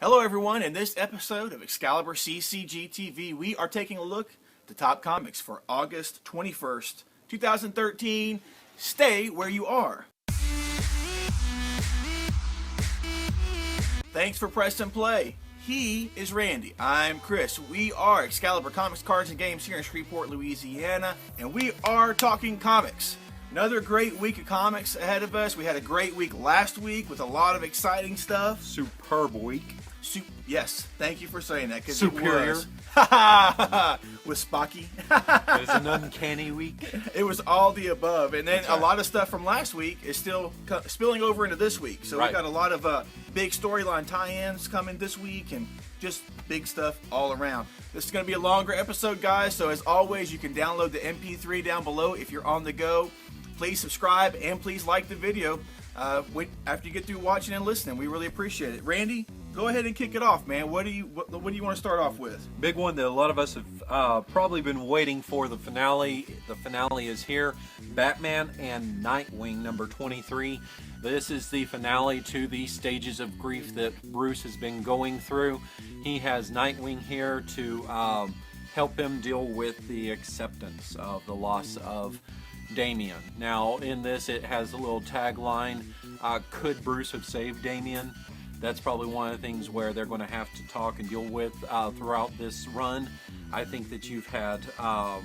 Hello everyone, in this episode of ExcaliburCCGTV, we are taking a look at the top comics for August 21st, 2013. Stay where you are. Thanks for press and play. He is Randy. I'm Chris. We are Excalibur Comics, Cards, and Games here in Shreveport, Louisiana, and we are talking comics. Another great week of comics ahead of us. We had a great week last week with a lot of exciting stuff. Superb week. Yes, thank you for saying that. Superior. With Spocky. It was an uncanny week. It was all the above. And then That's right. A lot of stuff from last week is still spilling over into this week. So Right. we got a lot of big storyline tie-ins coming this week and just big stuff all around. This is going to be a longer episode, guys. So as always, you can download the MP3 down below if you're on the go. Please subscribe and please like the video after you get through watching and listening. We really appreciate it. Randy, go ahead and kick it off, man. What do you want to start off with? Big one that a lot of us have probably been waiting for, the finale. The finale is here. Batman and Nightwing number 23. This is the finale to the stages of grief that Bruce has been going through. He has Nightwing here to help him deal with the acceptance of the loss of Damian. Now, in this, it has a little tagline, could Bruce have saved Damian? That's probably one of the things where they're going to have to talk and deal with throughout this run. I think that you've had a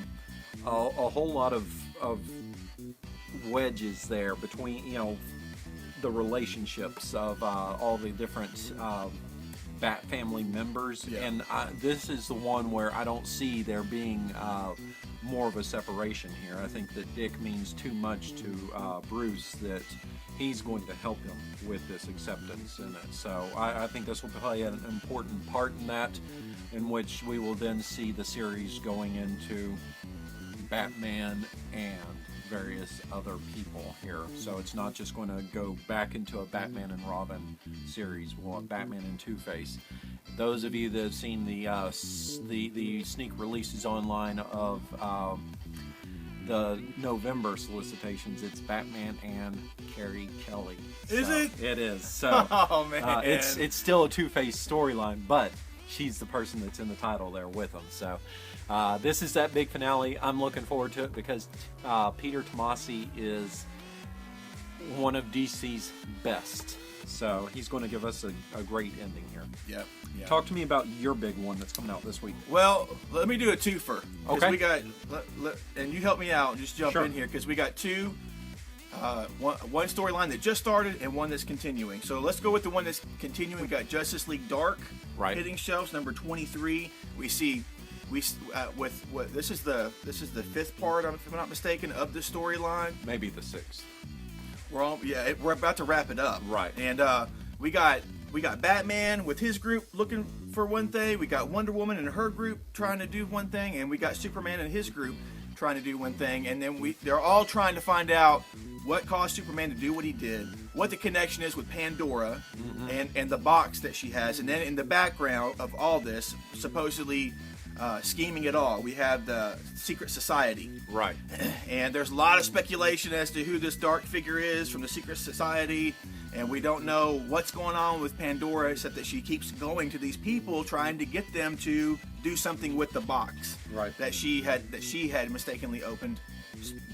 whole lot of wedges there between, the relationships of all the different Bat family members. Yeah. And this is the one where I don't see there being more of a separation here. I think that Dick means too much to Bruce that he's going to help him with this acceptance in it. So I think this will play an important part in that, in which we will then see the series going into Batman and various other people here. So it's not just going to go back into a Batman and Robin series. We'll have Batman and Two-Face. Those of you that have seen the sneak releases online of the November solicitations, it's Batman and Carrie Kelly. Is it? It is. So Oh, man. it's still a Two-Face storyline, but she's the person that's in the title there with them. So this is that big finale. I'm looking forward to it because Peter Tomasi is one of DC's best. So he's going to give us a great ending here. Yep. Talk to me about your big one that's coming out this week. Well, let me do a twofer. 'Cause Okay. we got, and you help me out. Just jump Sure. in here because we got one storyline that just started and one that's continuing. So let's go with the one that's continuing. We got Justice League Dark hitting shelves, number 23. We see this is the fifth part, if I'm not mistaken, of the storyline. Maybe the 6th. We're about to wrap it up. Right. And we got Batman with his group looking for one thing. We got Wonder Woman and her group trying to do one thing, and we got Superman and his group trying to do one thing. And then they're all trying to find out what caused Superman to do what he did, what the connection is with Pandora, and the box that she has. And then in the background of all this, supposedly scheming it all, we have the Secret Society. Right. And there's a lot of speculation as to who this dark figure is from the Secret Society, and we don't know what's going on with Pandora, except that she keeps going to these people trying to get them to do something with the box that she had mistakenly opened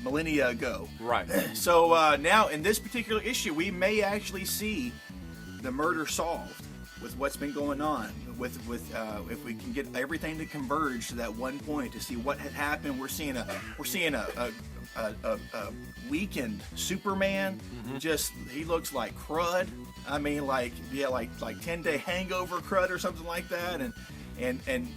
millennia ago. Right. So now in this particular issue, we may actually see the murder solved with what's been going on. With if we can get everything to converge to that one point to see what had happened, we're seeing a weakened Superman. Just he looks like crud. I mean, like 10-day hangover crud or something like that. And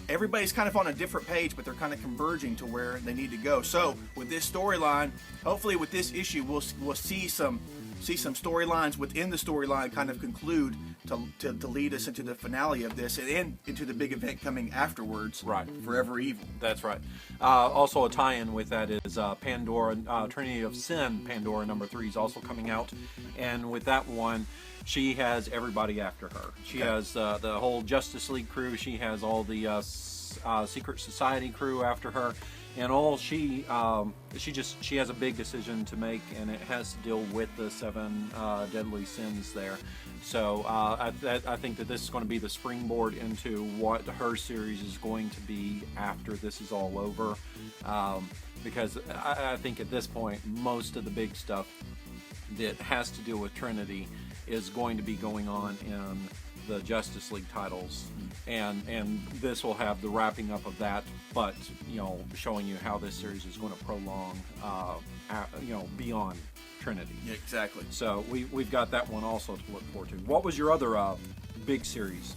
everybody's kind of on a different page, but they're kind of converging to where they need to go. So with this storyline, hopefully with this issue, we'll see some storylines within the storyline kind of conclude to lead us into the finale of this and into the big event coming afterwards. Right. Forever Evil. That's right. Also a tie-in with that is Pandora, Trinity of Sin, Pandora number 3 is also coming out. And with that one, she has everybody after her. She has the whole Justice League crew. She has all the Secret Society crew after her, and all she has a big decision to make, and it has to deal with the 7 deadly sins there. So I think that this is going to be the springboard into what her series is going to be after this is all over, because I think at this point most of the big stuff that has to do with Trinity is going to be going on in the Justice League titles, and this will have the wrapping up of that, but showing you how this series is going to prolong beyond Trinity. Yeah, exactly. So we've got that one also to look forward to. What was your other big series?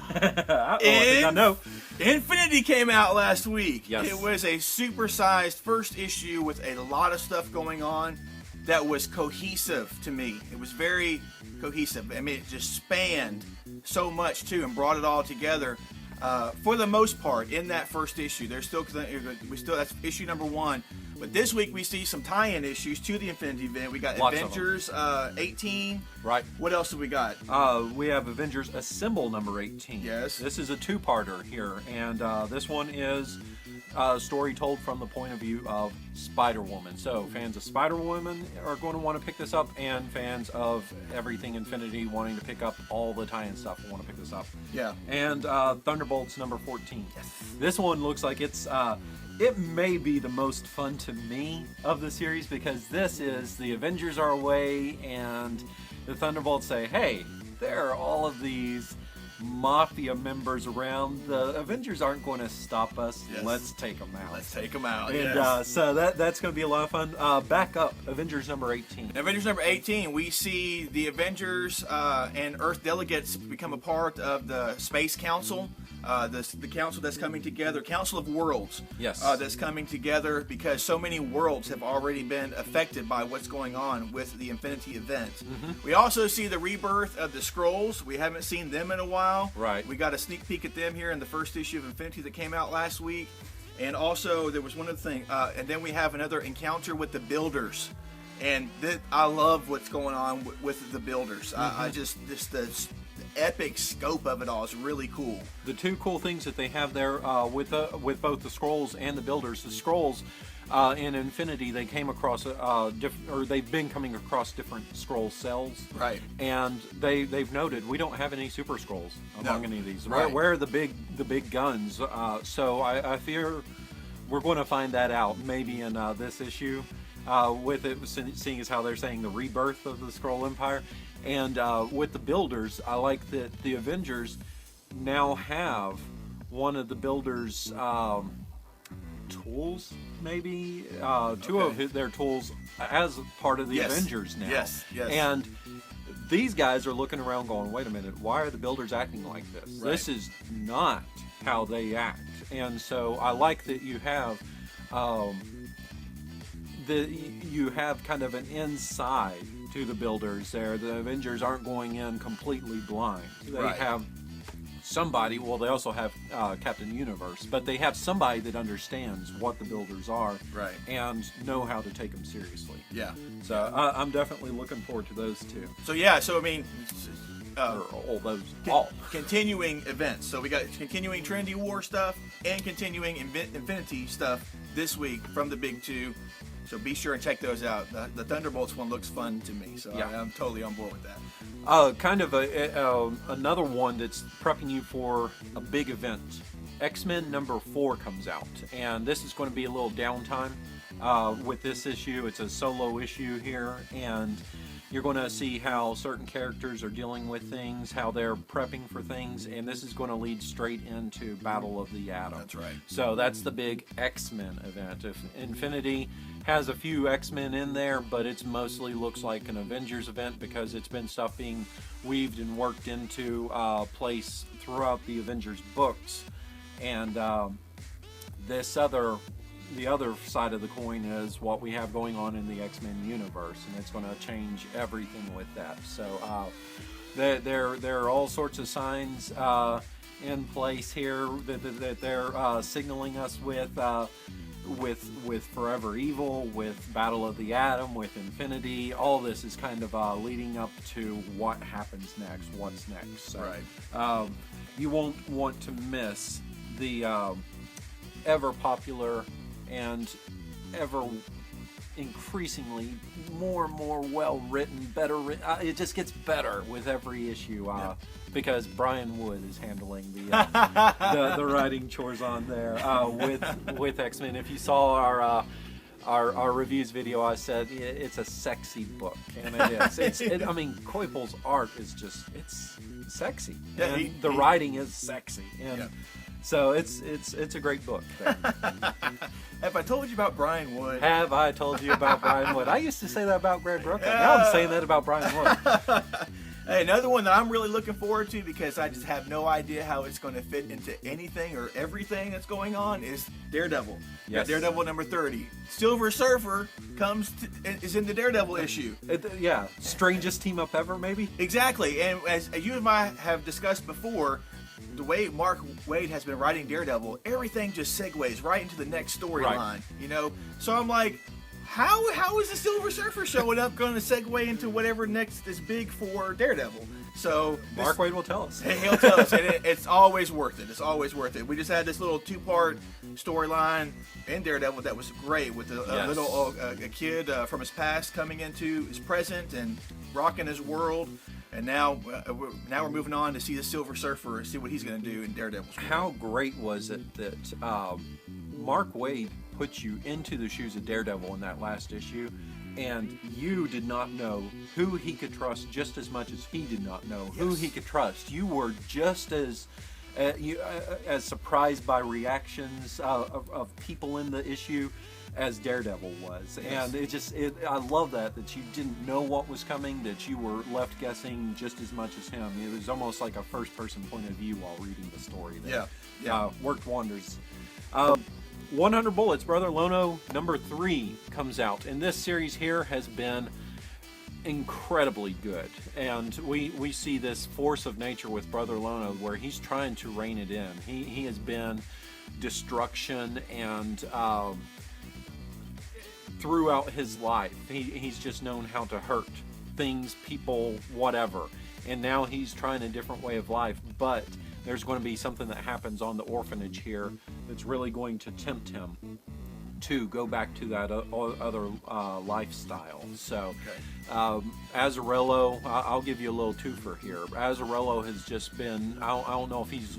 I think I know. Infinity came out last week. Yes. It was a supersized first issue with a lot of stuff going on that was cohesive to me. It was very cohesive. I mean, it just spanned so much too and brought it all together. For the most part, in that first issue, that's issue number 1. But this week we see some tie-in issues to the Infinity event. We got Lots Avengers 18. Right. What else do we got? We have Avengers Assemble number 18. Yes. This is a 2-parter here, and this one is a story told from the point of view of Spider-Woman. So fans of Spider-Woman are going to want to pick this up, and fans of everything Infinity wanting to pick up all the tie-in stuff will want to pick this up. Yeah. And Thunderbolts number 14. Yes. This one looks like it's it may be the most fun to me of the series, because this is the Avengers are away and the Thunderbolts say, hey, there are all of these mafia members around. The Avengers aren't going to stop us. Yes. Let's take them out. Let's take them out. And yes. so that's going to be a lot of fun. Back up, Avengers number 18. In Avengers number 18, we see the Avengers and Earth delegates become a part of the Space Council. The council that's coming together, Council of Worlds, Yes. That's coming together because so many worlds have already been affected by what's going on with the Infinity event. We also see the rebirth of the Skrulls. We haven't seen them in a while. Right. We got a sneak peek at them here in the first issue of Infinity that came out last week. And also, there was one other thing. And then we have another encounter with the Builders. And I love what's going on with the Builders. I just the epic scope of it all is really cool. The 2 cool things that they have there with both the Skrulls and the Builders. The Skrulls in Infinity, they came across they've been coming across different Skrull cells. Right. And they've noted we don't have any Super Skrulls among any of these. Right. Where are the big guns? So I fear we're going to find that out maybe in this issue. With it, seeing as how they're saying the rebirth of the Skrull Empire. And with the Builders, I like that the Avengers now have one of the Builders' tools, maybe? Two of their tools as part of the Avengers now. Yes. And these guys are looking around going, wait a minute, why are the Builders acting like this? Right. This is not how they act. And so I like that you have... you have kind of an inside to the Builders there. The Avengers aren't going in completely blind. They have somebody, well, they also have Captain Universe, but they have somebody that understands what the Builders are and know how to take them seriously. Yeah. So I'm definitely looking forward to those 2. So I mean... continuing events. So we got continuing Trinity War stuff and continuing Infinity stuff this week from the big 2. So be sure and check those out. The Thunderbolts one looks fun to me, so I'm totally on board with that. Kind of another one that's prepping you for a big event. X-Men number 4 comes out, and this is going to be a little downtime with this issue. It's a solo issue here, and you're going to see how certain characters are dealing with things, how they're prepping for things, and this is going to lead straight into Battle of the Atom. That's right. So that's the big X-Men event. If Infinity has a few X-Men in there, but it mostly looks like an Avengers event because it's been stuff being weaved and worked into place throughout the Avengers books. And the other side of the coin is what we have going on in the X-Men universe, and it's going to change everything with that. So there are all sorts of signs in place here that they're signaling us with. with Forever Evil, with Battle of the Atom, with Infinity, all this is kind of leading up to what happens next, what's next. So, right. You won't want to miss the ever popular and ever increasingly more and more well written, better written. It just gets better with every issue. Because Brian Wood is handling the writing chores on there with X-Men. If you saw our reviews video, I said it's a sexy book, and it is. I mean, Koipel's art is it's sexy. Yeah, and the writing is sexy, and so it's a great book. Have I told you about Brian Wood? Have I told you about Brian Wood? I used to say that about Greg Brooker. Now I'm saying that about Brian Wood. Hey, another one that I'm really looking forward to because I just have no idea how it's going to fit into anything or everything that's going on is Daredevil. Yes. Daredevil number 30. Silver Surfer is in the Daredevil issue. Strangest team up ever, maybe? Exactly. And as you and I have discussed before, the way Mark Waid has been writing Daredevil, everything just segues right into the next storyline. Right. You know? So I'm like, How is the Silver Surfer showing up going to segue into whatever next is big for Daredevil? So Mark Waid will tell us. He'll tell us, and it's always worth it. It's always worth it. We just had this little 2-part storyline in Daredevil that was great with a kid from his past coming into his present and rocking his world. And now we're moving on to see the Silver Surfer and see what he's going to do in Daredevil's world. How great was it that Mark Waid put you into the shoes of Daredevil in that last issue, and you did not know who he could trust just as much as he did not know who he could trust. You were just as surprised by reactions of people in the issue as Daredevil was. And I love that you didn't know what was coming, that you were left guessing just as much as him. It was almost like a first-person point of view while reading the story. Worked wonders. 100 Bullets, Brother Lono, number 3 comes out. And this series here has been incredibly good. And we see this force of nature with Brother Lono where he's trying to rein it in. He has been destruction and throughout his life. He's just known how to hurt things, people, whatever. And now he's trying a different way of life. But there's going to be something that happens on the orphanage here that's really going to tempt him to go back to that other lifestyle. So, Azzarello, I'll give you a little twofer here. Azzarello has just been, I don't know if he's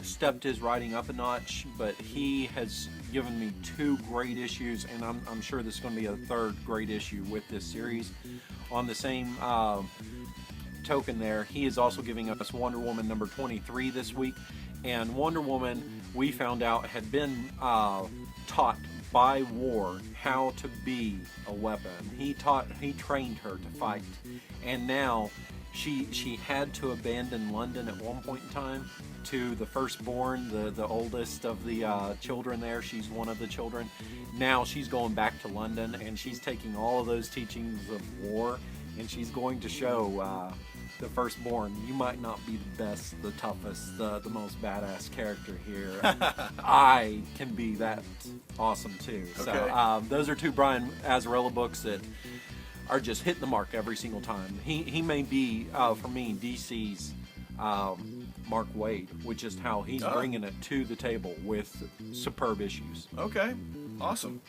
stepped his writing up a notch, but he has given me 2 great issues, and I'm sure this is going to be a 3rd great issue with this series. On the same token there, he is also giving us Wonder Woman number 23 this week, and Wonder Woman, we found out, had been taught by War how to be a weapon. He trained her to fight, and now she had to abandon London at one point in time to the firstborn, the oldest of the children there. She's one of the children. Now she's going back to London, and she's taking all of those teachings of War, and she's going to show the firstborn, you might not be the best, the toughest, the most badass character here. I can be that awesome too. Okay. So those are 2 Brian Azzarello books that are just hitting the mark every single time. He may be, for me, DC's Mark Waid, which is how he's bringing it to the table with superb issues. Okay, awesome.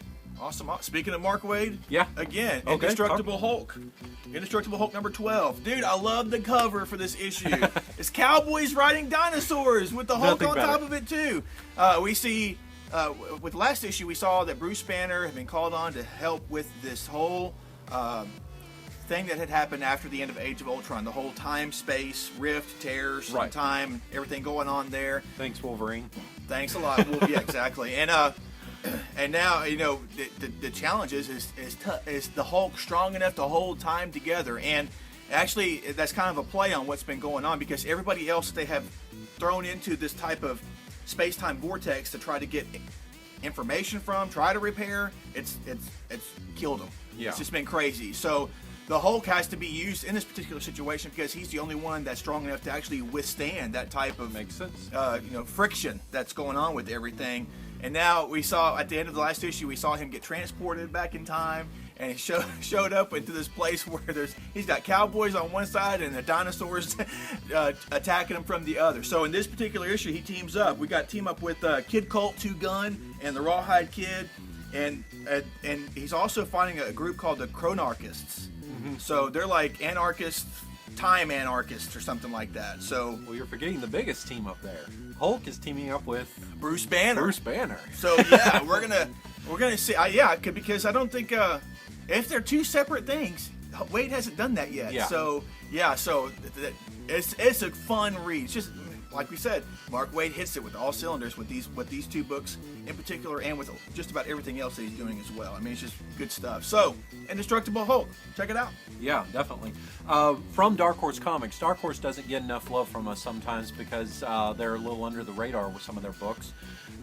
Speaking of Mark Waid, again, Okay. Indestructible Hulk. Indestructible Hulk number 12. Dude, I love the cover for this issue. It's cowboys riding dinosaurs with the Hulk on top of it too. We see, with last issue, we saw that Bruce Banner had been called on to help with this whole thing that had happened after the end of Age of Ultron. The whole time-space rift, tears, Right. time, everything going on there. Thanks, Wolverine. Thanks a lot. Well, yeah, exactly. And now, you know, the challenge is the Hulk strong enough to hold time together? And actually, that's kind of a play on what's been going on, because everybody else they have thrown into this type of space-time vortex to try to get information from, try to repair, it's killed them. Yeah. It's just been crazy. So the Hulk has to be used in this particular situation because he's the only one that's strong enough to actually withstand that type of Makes sense. friction that's going on with everything. And now we saw at the end of the last issue, we saw him get transported back in time, and he showed up into this place where he's got cowboys on one side and the dinosaurs attacking him from the other. So in this particular issue, he teams up. We got team up with Kid Colt 2 Gun and the Rawhide Kid, and he's also fighting a group called the Chronarchists. So they're like anarchists, time anarchists or something like that. So well, you're forgetting the biggest team up there. Hulk is teaming up with Bruce Banner. Bruce Banner. So yeah, we're gonna see. Because I don't think if they're two separate things, Wade hasn't done that yet. Yeah. So yeah, it's a fun read. It's just like we said, Mark Waid hits it with all cylinders with these two books in particular, and with just about everything else that he's doing as well. I mean, it's just good stuff. So, Indestructible Hulk, check it out. Yeah, definitely. From Dark Horse Comics. Dark Horse doesn't get enough love from us sometimes because they're a little under the radar with some of their books.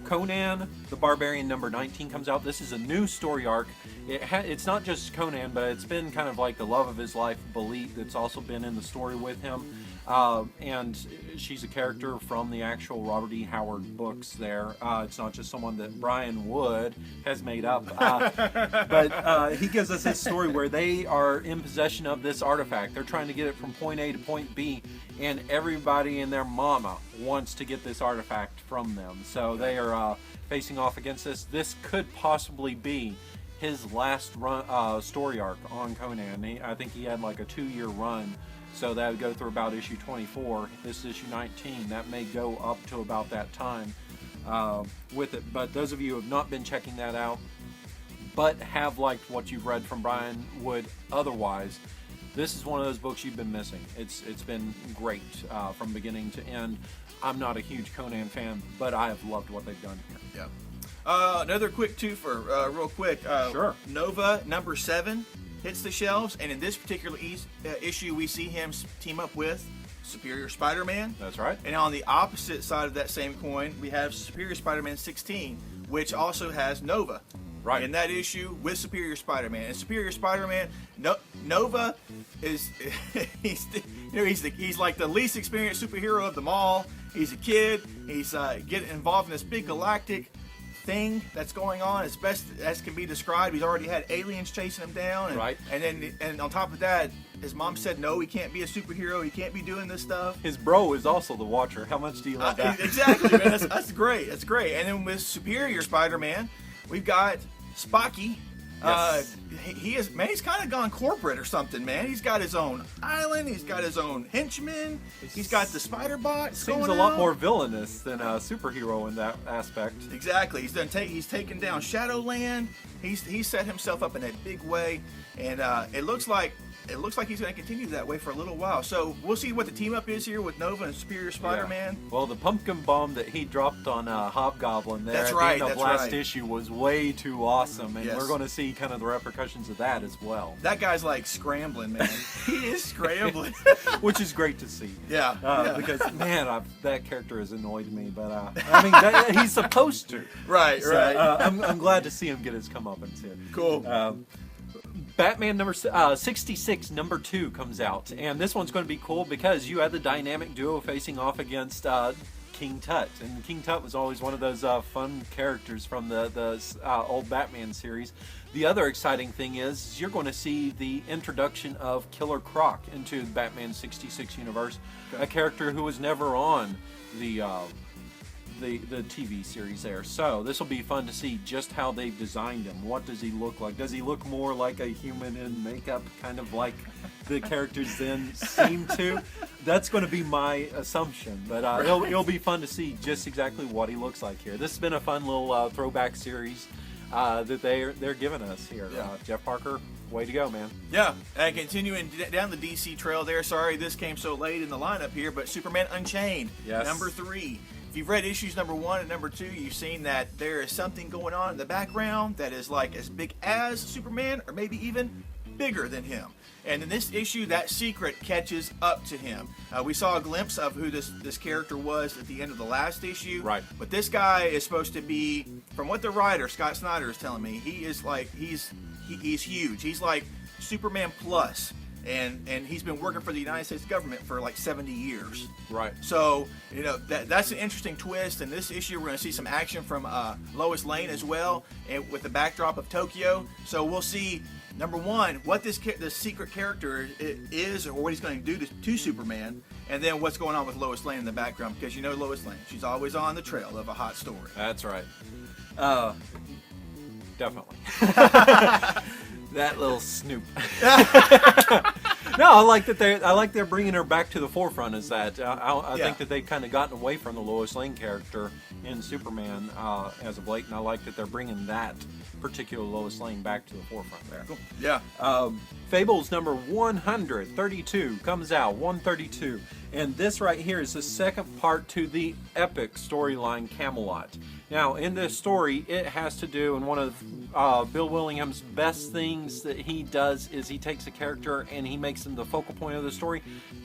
Conan the Barbarian number 19 comes out. This is a new story arc. It's not just Conan, but it's been kind of like the love of his life, Belit, that's also been in the story with him. And she's a character from the actual Robert E. Howard books there. It's not just someone that Brian Wood has made up. But he gives us this story where they are in possession of this artifact. They're trying to get it from point A to point B, and everybody and their mama wants to get this artifact from them. So they are facing off against this. This could possibly be his last story arc on Conan. I think he had like a 2-year run. So that would go through about issue 24. This is issue 19. That may go up to about that time with it. But those of you who have not been checking that out, but have liked what you've read from Brian Wood otherwise, this is one of those books you've been missing. It's been great from beginning to end. I'm not a huge Conan fan, but I have loved what they've done here. Yeah. Another quick twofer, real quick. Sure. Nova number 7 hits the shelves, and in this particular issue, we see him team up with Superior Spider-Man. That's right. And on the opposite side of that same coin, we have Superior Spider-Man 16, which also has Nova. Right. In that issue with Superior Spider-Man. And Superior Spider-Man, Nova is he's like the least experienced superhero of them all. He's a kid. He's getting involved in this big galactic thing that's going on as best as can be described. He's already had aliens chasing him down, and, right. And on top of that, his mom said no, he can't be a superhero. He can't be doing this stuff. His bro is also the Watcher. How much do you love that? Exactly, man. That's great. That's great. And then with Superior Spider-Man, we've got Spocky. Yes. He's kind of gone corporate or something, man. He's got his own island. He's got his own henchmen. He's got the spider bots. Seems a lot more villainous than a superhero in that aspect. Exactly. He's taken down Shadowland. He's set himself up in a big way, and it looks like he's going to continue that way for a little while. So we'll see what the team up is here with Nova and Superior Spider-Man. Yeah. Well, the pumpkin bomb that he dropped on Hobgoblin there at the end of last issue was way too awesome, and we're going to see kind of the repercussions of that as well. That guy's like scrambling, man. He is scrambling, which is great to see. Yeah. Because man, that character has annoyed me, but I mean he's supposed to. Right. I'm glad to see him get his comeuppance here. Cool. Batman number 66, number 2 comes out, and this one's going to be cool because you had the dynamic duo facing off against King Tut, and King Tut was always one of those fun characters from the old Batman series. The other exciting thing is you're going to see the introduction of Killer Croc into the Batman 66 universe, a character who was never on the TV series there. So this will be fun to see just how they've designed him. What does he look like? Does he look more like a human in makeup, kind of like the characters then seem to? That's going to be my assumption, but it'll be fun to see just exactly what he looks like here. This has been a fun little throwback series that they're giving us here. Yeah. Jeff Parker, way to go, man. Yeah, and continuing down the DC trail there. Sorry this came so late in the lineup here, but Superman Unchained, number 3. If you've read issues number 1 and number 2, you've seen that there is something going on in the background that is like as big as Superman, or maybe even bigger than him. And in this issue, that secret catches up to him. We saw a glimpse of who this character was at the end of the last issue. Right. But this guy is supposed to be, from what the writer Scott Snyder is telling me, he's huge. He's like Superman plus. and he's been working for the United States government for like 70 years. Right. So, you know, that's an interesting twist. In this issue, we're going to see some action from Lois Lane as well, and with the backdrop of Tokyo. So we'll see, number one, what this secret character is, or what he's going to do to Superman, and then what's going on with Lois Lane in the background, because you know Lois Lane, she's always on the trail of a hot story. That's right. Definitely. That little snoop. No, I like that they're bringing her back to the forefront. Is that I think that they've kind of gotten away from the Lois Lane character in Superman as of late, and I like that they're bringing that particular Lois Lane back to the forefront there. Cool. Yeah. Fables number 132 comes out, 132, and this right here is the second part to the epic storyline Camelot. Now, in this story, it has to do, and one of Bill Willingham's best things that he does is he takes a character and he makes them the focal point of the story.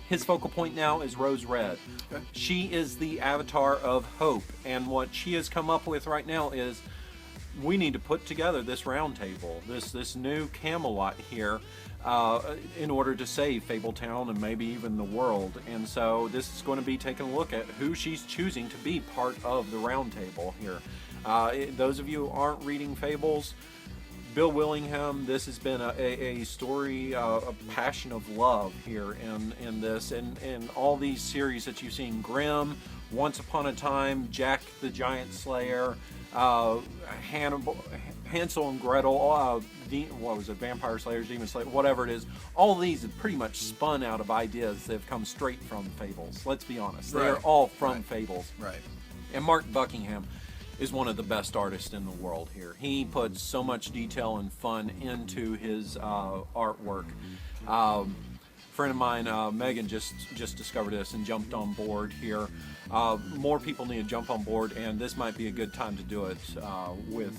His focal point now is Rose Red. Okay. She is the avatar of hope, and what she has come up with right now is we need to put together this round table, this new Camelot here, in order to save Fabletown and maybe even the world. And so this is going to be taking a look at who she's choosing to be part of the round table here. Those of you who aren't reading Fables, Bill Willingham, this has been a story, a passion of love here in this, and all these series that you've seen, Grimm, Once Upon a Time, Jack the Giant Slayer, Hansel and Gretel, what was it, Vampire Slayers, Demon Slayer, whatever it is, all of these have pretty much spun out of ideas that have come straight from Fables. Let's be honest. They're all from Fables. Right. And Mark Buckingham is one of the best artists in the world here. He puts so much detail and fun into his artwork. Friend of mine, Megan, just discovered this and jumped on board here. More people need to jump on board, and this might be a good time to do it with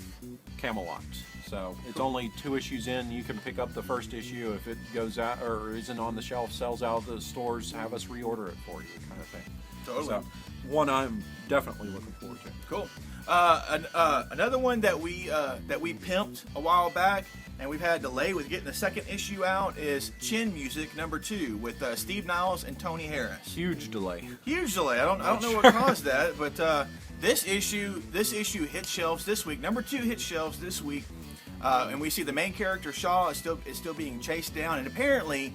Camelot. So it's only 2 issues in. You can pick up the first issue. If it goes out or isn't on the shelf, sells out, the stores have us reorder it for you, kind of thing. Totally. So one I'm definitely looking forward to. Cool. Another one that we pimped a while back, and we've had a delay with getting the second issue out, is Chin Music number 2 with Steve Niles and Tony Harris. Huge delay. Huge delay. I don't know what caused that, but this issue hit shelves this week. Number 2 hit shelves this week, and we see the main character Shaw is still being chased down, and apparently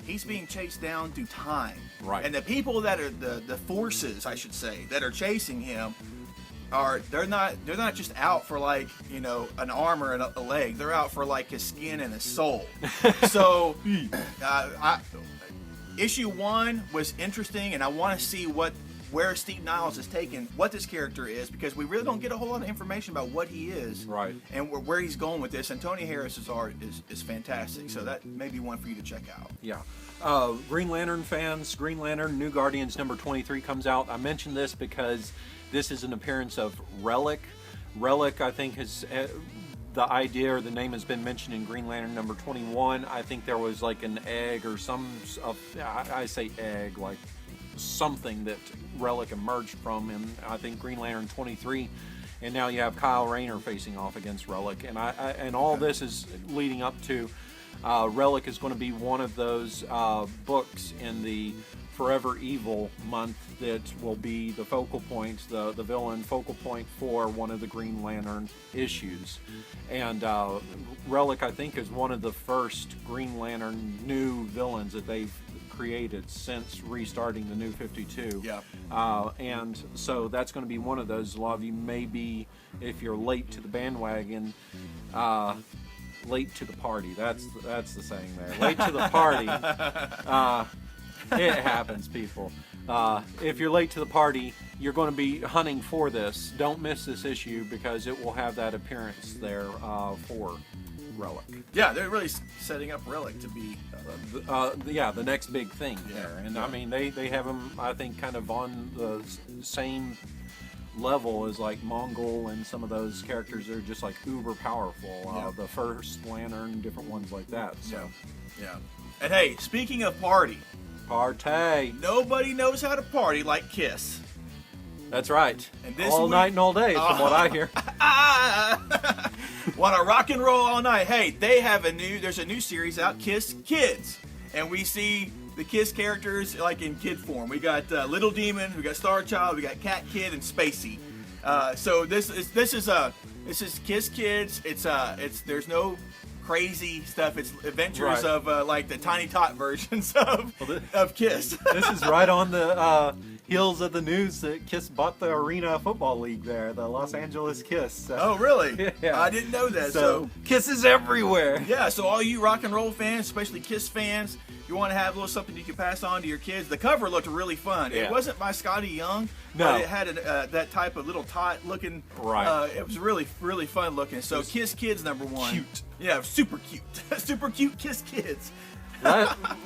he's being chased down through time. Right. And the people that are the forces, I should say, that are chasing him, they're not just out for, like, you know, an arm or a leg. They're out for, like, his skin and his soul. So issue 1 was interesting, and I want to see where Steve Niles is taking what this character is, because we really don't get a whole lot of information about what he is, right, and where he's going with this. And Tony Harris's art is fantastic, so that may be one for you to check out. Yeah. Green Lantern fans, Green Lantern New Guardians number 23 comes out. I mentioned this because this is an appearance of Relic. Relic, I think, has the idea or the name has been mentioned in Green Lantern number 21. I think there was like an egg or I say egg, like something that Relic emerged from, and I think Green Lantern 23, and now you have Kyle Rayner facing off against Relic, and all this is leading up to Relic is going to be one of those books in the Forever Evil month that will be the focal point, the villain focal point for one of the Green Lantern issues. And Relic, I think, is one of the first Green Lantern new villains that they've created since restarting the New 52. Yeah. And so that's going to be one of those. A lot of you may be, if you're late to the bandwagon, late to the party. That's the saying there. Late to the party. It happens, people. If you're late to the party, you're going to be hunting for this. Don't miss this issue because it will have that appearance there for Relic. Yeah, they're really setting up Relic to be the next big thing there. And I mean, they have him, I think, kind of on the same level as like Mongol and some of those characters that are just like uber powerful. The First Lantern, different ones like that. So yeah. And hey, speaking of party, nobody knows how to party like Kiss. That's right. And this all night and all day, from what I hear. Want to rock and roll all night? Hey, they have there's a new series out, Kiss Kids, and we see the Kiss characters like in kid form. We got Little Demon, we got Star Child, we got Cat Kid, and Spacey. So this is Kiss Kids. It's there's no crazy stuff. It's adventures of like the Tiny Tot versions of Kiss. This is right on the heels of the news that Kiss bought the Arena Football League there, the Los Angeles Kiss. So. Oh, really? Yeah. I didn't know that. So Kiss is everywhere. Yeah, so all you rock and roll fans, especially Kiss fans, you want to have a little something you can pass on to your kids. The cover looked really fun. Yeah. It wasn't by Scotty Young, no. but it had that type of little tot looking. Right. It was really, really fun looking. So Kiss Kids #1. Cute. Yeah, super cute. Super cute Kiss Kids.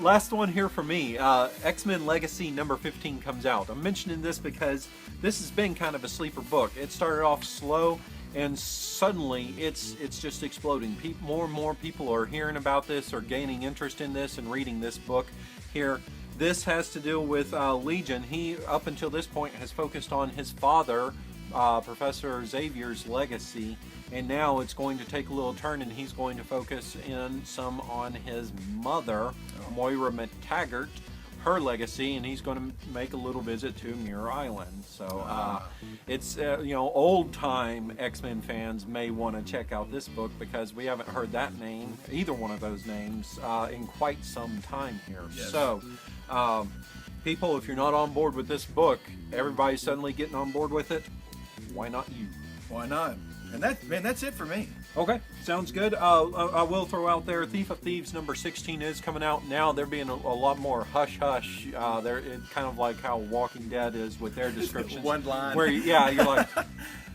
Last one here for me. X-Men Legacy #15 comes out. I'm mentioning this because this has been kind of a sleeper book. It started off slow, and suddenly it's just exploding. More and more people are hearing about this, or gaining interest in this, and reading this book here. This has to do with Legion. He, up until this point, has focused on his father, Professor Xavier's legacy. And now it's going to take a little turn, and he's going to focus in some on his mother, Moira McTaggart, her legacy, and he's going to make a little visit to Muir Island. So it's, old-time X-Men fans may want to check out this book, because we haven't heard that name, either one of those names, in quite some time here. Yes. So, people, if you're not on board with this book, everybody's suddenly getting on board with it. Why not you? Why not? And that's it for me. Okay, sounds good. I will throw out there, Thief of Thieves #16 is coming out now. They're being a lot more hush-hush. They're kind of like how Walking Dead is with their descriptions. One line. Where, yeah, you're like,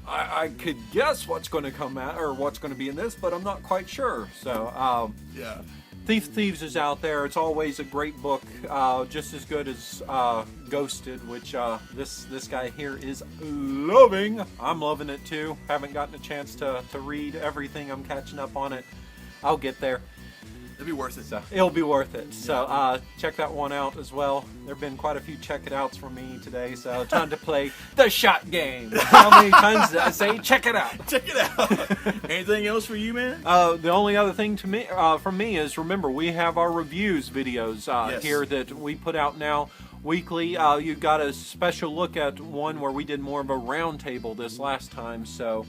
I could guess what's going to come out, or what's going to be in this, but I'm not quite sure. So, yeah. Thief of Thieves is out there. It's always a great book, just as good as Ghosted, which this guy here is loving. I'm loving it too. Haven't gotten a chance to read everything. I'm catching up on it. I'll get there. It'll be worth it. So it'll be worth it. So check that one out as well. There have been quite a few check it outs from me today, so time to play the shot game. How many times did I say check it out? Check it out. Anything else for you, man? The only other thing to me from me is, remember, we have our reviews videos yes. here that we put out now weekly. You got a special look at one where we did more of a round table this last time, so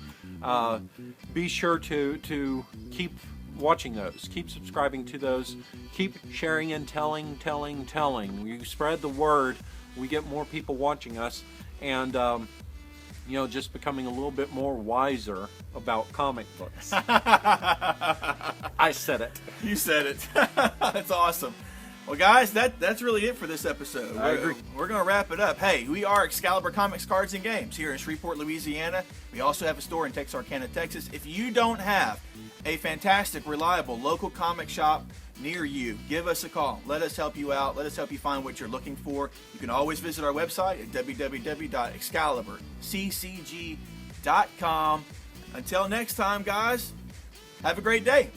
be sure to keep watching those, keep subscribing to those, keep sharing and telling. You spread the word, we get more people watching us, and just becoming a little bit more wiser about comic books. I said it. You said it. That's awesome. Well, guys, that's really it for this episode. I agree. We're going to wrap it up. Hey, we are Excalibur Comics, Cards, and Games here in Shreveport, Louisiana. We also have a store in Texarkana, Texas. If you don't have a fantastic, reliable local comic shop near you, give us a call. Let us help you out. Let us help you find what you're looking for. You can always visit our website at www.ExcaliburCCGTV.com. Until next time, guys, have a great day.